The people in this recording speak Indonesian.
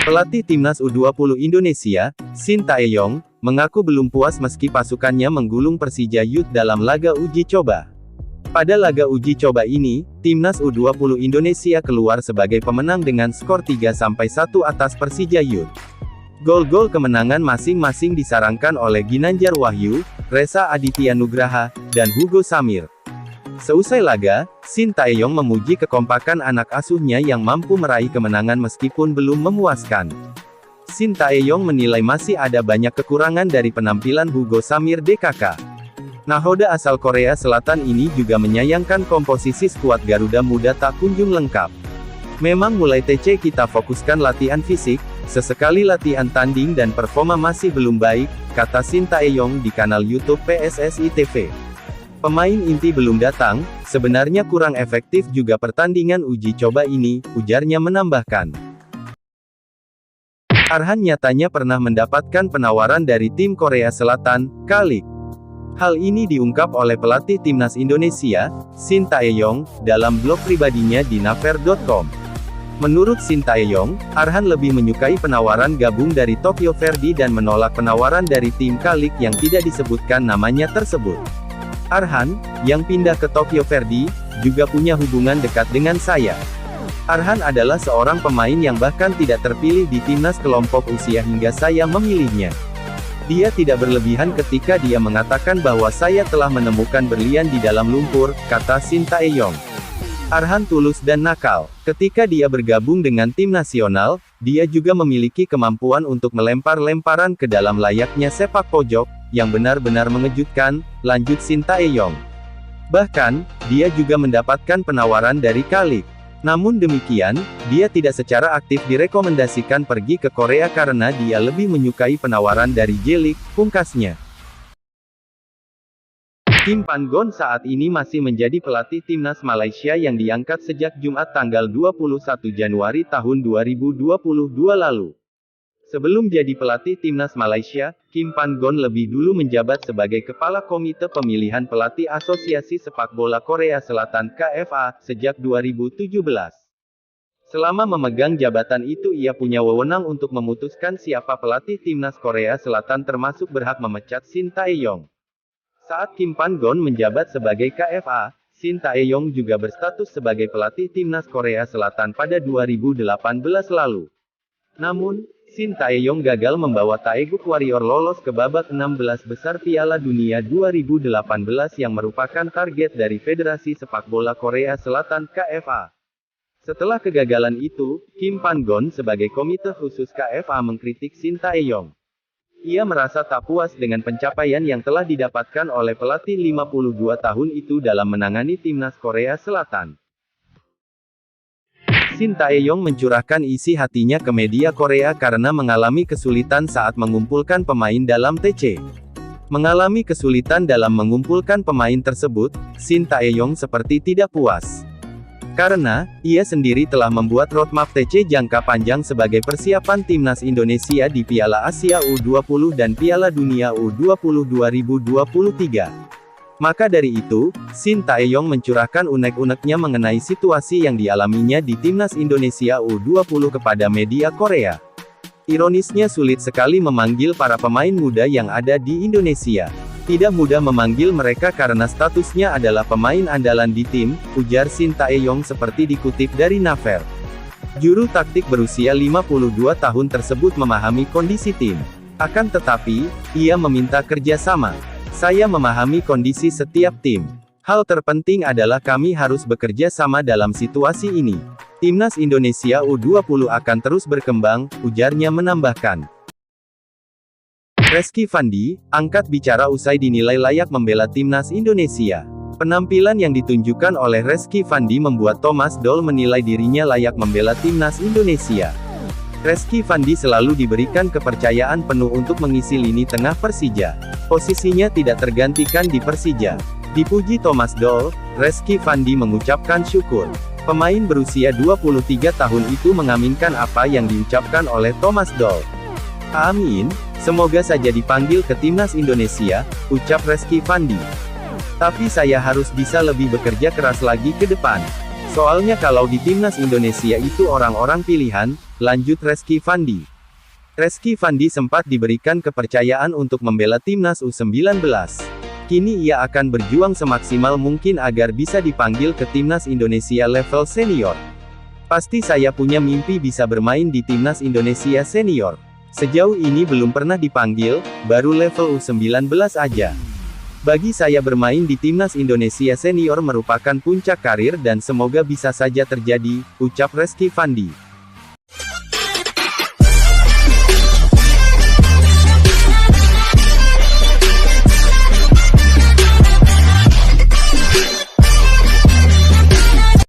Pelatih Timnas U20 Indonesia, Shin Tae-yong, mengaku belum puas meski pasukannya menggulung Persija Youth dalam laga uji coba. Pada laga uji coba ini, Timnas U20 Indonesia keluar sebagai pemenang dengan skor 3-1 atas Persija Youth. Gol-gol kemenangan masing-masing disarangkan oleh Ginanjar Wahyu, Reza Aditya Nugraha, dan Hugo Samir. Seusai laga, Shin Tae-yong memuji kekompakan anak asuhnya yang mampu meraih kemenangan meskipun belum memuaskan. Shin Tae-yong menilai masih ada banyak kekurangan dari penampilan Hugo Samir DKK. Nahoda asal Korea Selatan ini juga menyayangkan komposisi skuad Garuda Muda tak kunjung lengkap. Memang mulai TC kita fokuskan latihan fisik, sesekali latihan tanding dan performa masih belum baik, kata Shin Tae-yong di kanal YouTube PSSI TV. Pemain inti belum datang, sebenarnya kurang efektif juga pertandingan uji coba ini, ujarnya menambahkan. Arhan nyatanya pernah mendapatkan penawaran dari tim Korea Selatan, K-League. Hal ini diungkap oleh pelatih Timnas Indonesia, Shin Tae-yong, dalam blog pribadinya di naver.com. Menurut Shin Tae-yong, Arhan lebih menyukai penawaran gabung dari Tokyo Verdy dan menolak penawaran dari tim K-League yang tidak disebutkan namanya tersebut. Arhan, yang pindah ke Tokyo Verdy, juga punya hubungan dekat dengan saya. Arhan adalah seorang pemain yang bahkan tidak terpilih di timnas kelompok usia hingga saya memilihnya. Dia tidak berlebihan ketika dia mengatakan bahwa saya telah menemukan berlian di dalam lumpur, kata Shin Tae-yong. Arhan tulus dan nakal. Ketika dia bergabung dengan tim nasional, dia juga memiliki kemampuan untuk melempar lemparan ke dalam layaknya sepak pojok, yang benar-benar mengejutkan, lanjut Shin Tae-yong. Bahkan, dia juga mendapatkan penawaran dari K-League. Namun demikian, dia tidak secara aktif direkomendasikan pergi ke Korea karena dia lebih menyukai penawaran dari J-League, pungkasnya. Kim Pan-gon saat ini masih menjadi pelatih timnas Malaysia yang diangkat sejak Jumat tanggal 21 Januari tahun 2022 lalu. Sebelum jadi pelatih timnas Malaysia, Kim Pan-gon lebih dulu menjabat sebagai Kepala Komite Pemilihan Pelatih Asosiasi Sepak Bola Korea Selatan KFA, sejak 2017. Selama memegang jabatan itu ia punya wewenang untuk memutuskan siapa pelatih timnas Korea Selatan termasuk berhak memecat Shin Tae-yong. Saat Kim Pan-gon menjabat sebagai KFA, Shin Tae-yong juga berstatus sebagai pelatih timnas Korea Selatan pada 2018 lalu. Namun, Shin Tae-yong gagal membawa Taeguk Warrior lolos ke babak 16 besar Piala Dunia 2018 yang merupakan target dari Federasi Sepak Bola Korea Selatan KFA. Setelah kegagalan itu, Kim Pan-gon sebagai komite khusus KFA mengkritik Shin Tae-yong. Ia merasa tak puas dengan pencapaian yang telah didapatkan oleh pelatih 52 tahun itu dalam menangani timnas Korea Selatan. Shin Tae-yong mencurahkan isi hatinya ke media Korea karena mengalami kesulitan saat mengumpulkan pemain dalam TC. Mengalami kesulitan dalam mengumpulkan pemain tersebut, Shin Tae-yong seperti tidak puas. Karena, ia sendiri telah membuat roadmap TC jangka panjang sebagai persiapan timnas Indonesia di Piala Asia U20 dan Piala Dunia U20 2023. Maka dari itu, Shin Tae-yong mencurahkan unek-uneknya mengenai situasi yang dialaminya di timnas Indonesia U20 kepada media Korea. Ironisnya sulit sekali memanggil para pemain muda yang ada di Indonesia. Tidak mudah memanggil mereka karena statusnya adalah pemain andalan di tim, ujar Shin Tae-yong seperti dikutip dari Naver. Juru taktik berusia 52 tahun tersebut memahami kondisi tim. Akan tetapi, ia meminta kerjasama. Saya memahami kondisi setiap tim. Hal terpenting adalah kami harus bekerja sama dalam situasi ini. Timnas Indonesia U20 akan terus berkembang, ujarnya menambahkan. Rizky Fandi, angkat bicara usai dinilai layak membela timnas Indonesia. Penampilan yang ditunjukkan oleh Rizky Fandi membuat Thomas Doll menilai dirinya layak membela timnas Indonesia. Rizky Fandi selalu diberikan kepercayaan penuh untuk mengisi lini tengah Persija. Posisinya tidak tergantikan di Persija. Dipuji Thomas Doll, Rizky Fandi mengucapkan syukur. Pemain berusia 23 tahun itu mengaminkan apa yang diucapkan oleh Thomas Doll. Amin, semoga saja dipanggil ke timnas Indonesia, ucap Rizky Fandi. Tapi saya harus bisa lebih bekerja keras lagi ke depan. Soalnya kalau di timnas Indonesia itu orang-orang pilihan, lanjut Reski Fandi. Reski Fandi sempat diberikan kepercayaan untuk membela timnas U19. Kini ia akan berjuang semaksimal mungkin agar bisa dipanggil ke timnas Indonesia level senior. Pasti saya punya mimpi bisa bermain di timnas Indonesia senior. Sejauh ini belum pernah dipanggil, baru level U19 aja. Bagi saya bermain di timnas Indonesia senior merupakan puncak karir dan semoga bisa saja terjadi, ucap Reski Fandi.